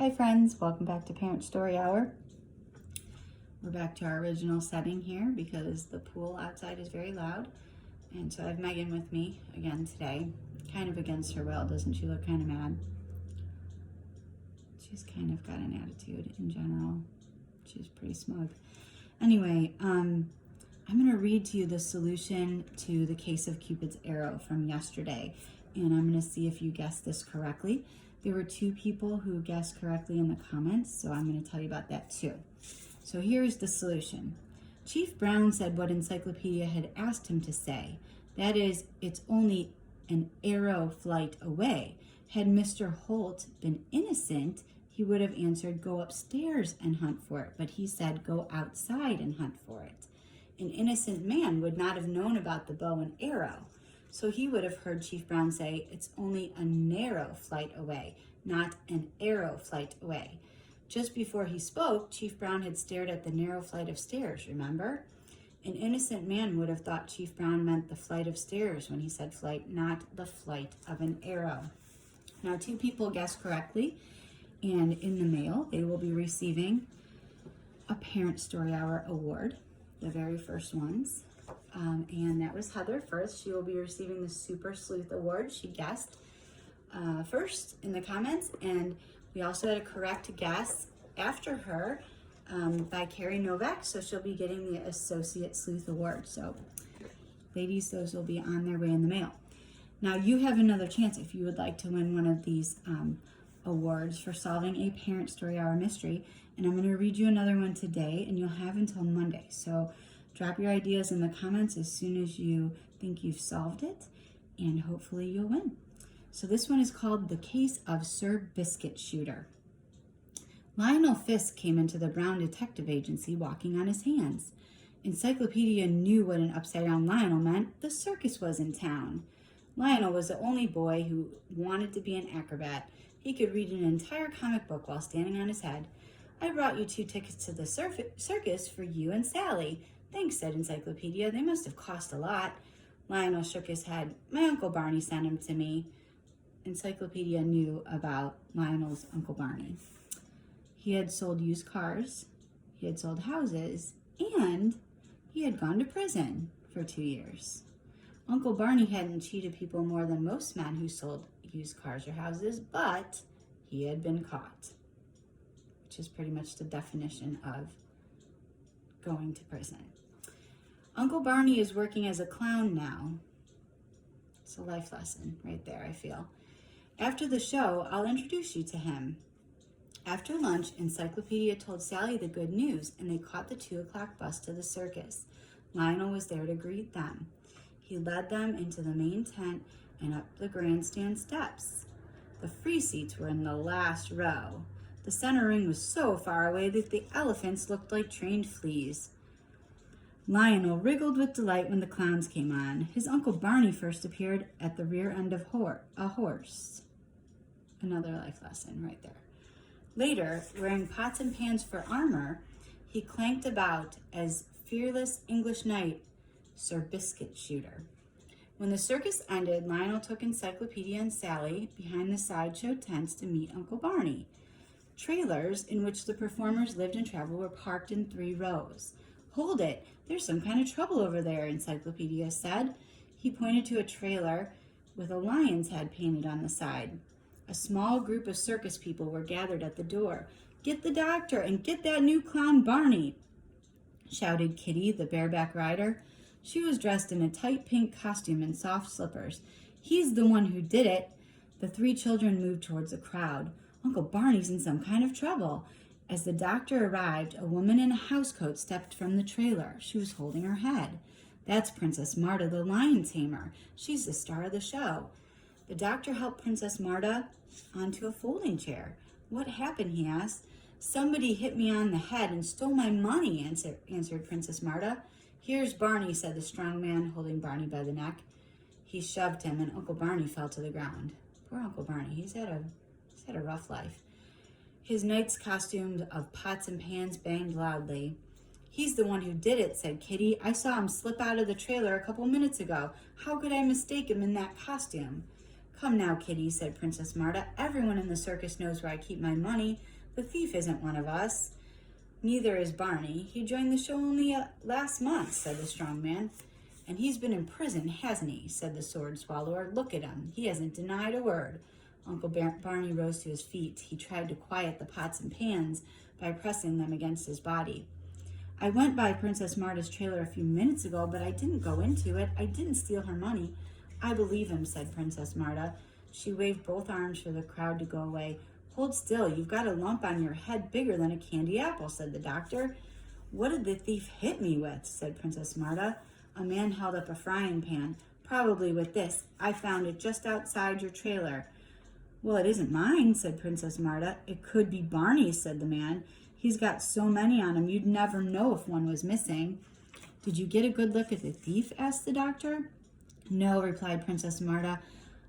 Hi friends, welcome back to Parent Story Hour. We're back to our original setting here because the pool outside is very loud. And so I have Megan with me again today, kind of against her will. Doesn't she look kind of mad? She's kind of got an attitude in general. She's pretty smug. Anyway, I'm going to read to you the solution to the case of Cupid's arrow from yesterday. And I'm going to see if you guessed this correctly. There were 2 people who guessed correctly in the comments, so I'm going to tell you about that too. So here's the solution. Chief Brown said what Encyclopedia had asked him to say. That is, it's only an arrow flight away. Had Mr. Holt been innocent, he would have answered, go upstairs and hunt for it. But he said, go outside and hunt for it. An innocent man would not have known about the bow and arrow. So he would have heard Chief Brown say, it's only a narrow flight away, not an arrow flight away. Just before he spoke, Chief Brown had stared at the narrow flight of stairs, remember? An innocent man would have thought Chief Brown meant the flight of stairs when he said flight, not the flight of an arrow. Now, 2 people guessed correctly, and in the mail, they will be receiving a Parent Story Hour award, the very first ones. And that was Heather first. She will be receiving the Super Sleuth Award. She guessed first in the comments, and we also had a correct guess after her by Carrie Novak, so she'll be getting the Associate Sleuth Award. So, ladies, those will be on their way in the mail. Now, you have another chance if you would like to win one of these awards for solving a Parent Story Hour mystery, and I'm going to read you another one today, and you'll have until Monday. So, drop your ideas in the comments as soon as you think you've solved it, and hopefully you'll win. So this one is called The Case of Sir Biscuit Shooter. Lionel Fisk came into the Brown Detective Agency walking on his hands. Encyclopedia knew what an upside-down Lionel meant. The circus was in town. Lionel was the only boy who wanted to be an acrobat. He could read an entire comic book while standing on his head. I brought you 2 tickets to the circus for you and Sally. Thanks, said Encyclopedia. They must have cost a lot. Lionel shook his head. My Uncle Barney sent him to me. Encyclopedia knew about Lionel's Uncle Barney. He had sold used cars, he had sold houses, and he had gone to prison for 2 years. Uncle Barney hadn't cheated people more than most men who sold used cars or houses, but he had been caught, which is pretty much the definition of going to prison. Uncle Barney is working as a clown now. It's a life lesson right there, I feel. After the show, I'll introduce you to him. After lunch, Encyclopedia told Sally the good news, and they caught the 2 o'clock bus to the circus. Lionel was there to greet them. He led them into the main tent and up the grandstand steps. The free seats were in the last row. The center ring was so far away that the elephants looked like trained fleas. Lionel wriggled with delight when the clowns came on. His Uncle Barney first appeared at the rear end of a horse. Another life lesson right there. Later, wearing pots and pans for armor, he clanked about as fearless English knight, Sir Biscuit Shooter. When the circus ended, Lionel took Encyclopedia and Sally behind the sideshow tents to meet Uncle Barney. Trailers in which the performers lived and traveled were parked in 3 rows. Hold it, there's some kind of trouble over there, Encyclopedia said. He pointed to a trailer with a lion's head painted on the side. A small group of circus people were gathered at the door. Get the doctor and get that new clown Barney, shouted Kitty, the bareback rider. She was dressed in a tight pink costume and soft slippers. He's the one who did it. The 3 children moved towards the crowd. Uncle Barney's in some kind of trouble. As the doctor arrived, a woman in a housecoat stepped from the trailer. She was holding her head. That's Princess Marta, the lion tamer. She's the star of the show. The doctor helped Princess Marta onto a folding chair. What happened, he asked. Somebody hit me on the head and stole my money, answered Princess Marta. Here's Barney, said the strong man, holding Barney by the neck. He shoved him, and Uncle Barney fell to the ground. Poor Uncle Barney, he's had a rough life. His knight's costume of pots and pans banged loudly. He's the one who did it, said Kitty. I saw him slip out of the trailer a couple minutes ago. How could I mistake him in that costume? Come now, Kitty, said Princess Marta. Everyone in the circus knows where I keep my money. The thief isn't one of us. Neither is Barney. He joined the show only last month, said the strong man. And he's been in prison, hasn't he? Said the sword swallower. Look at him. He hasn't denied a word. Uncle Barney rose to his feet. He tried to quiet the pots and pans by pressing them against his body. I went by Princess Marta's trailer a few minutes ago, but I didn't go into it. I didn't steal her money. I believe him, said Princess Marta. She waved both arms for the crowd to go away. Hold still, you've got a lump on your head bigger than a candy apple, said the doctor. What did the thief hit me with, said Princess Marta. A man held up a frying pan. Probably with this. I found it just outside your trailer. Well, it isn't mine, said Princess Marta. It could be Barney's, said the man. He's got so many on him, you'd never know if one was missing. Did you get a good look at the thief, asked the doctor. No, replied Princess Marta.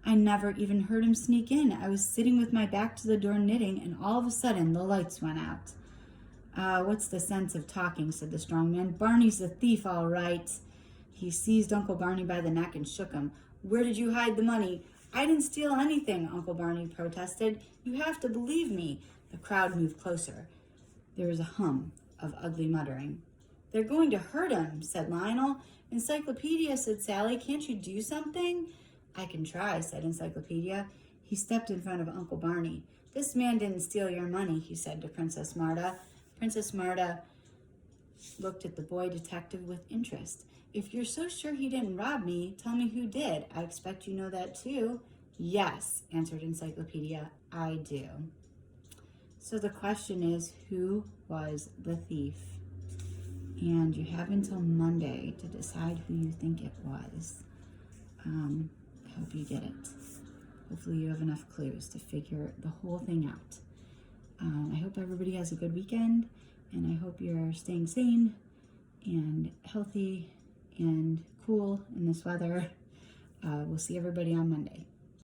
I never even heard him sneak in. I was sitting with my back to the door knitting, and all of a sudden the lights went out. What's the sense of talking, said the strong man. Barney's the thief, all right. He seized Uncle Barney by the neck and shook him. Where did you hide the money? I didn't steal anything, Uncle Barney protested. You have to believe me. The crowd moved closer. There was a hum of ugly muttering. They're going to hurt him, said Lionel. Encyclopedia, said Sally. Can't you do something? I can try, said Encyclopedia. He stepped in front of Uncle Barney. This man didn't steal your money, he said to Princess Marta. Princess Marta looked at the boy detective with interest. If you're so sure he didn't rob me, tell me who did. I expect you know that too. Yes, answered Encyclopedia, I do. So the question is, who was the thief? And you have until Monday to decide who you think it was. I hope you get it. Hopefully you have enough clues to figure the whole thing out. I hope everybody has a good weekend, and I hope you're staying sane and healthy and cool in this weather. We'll see everybody on Monday.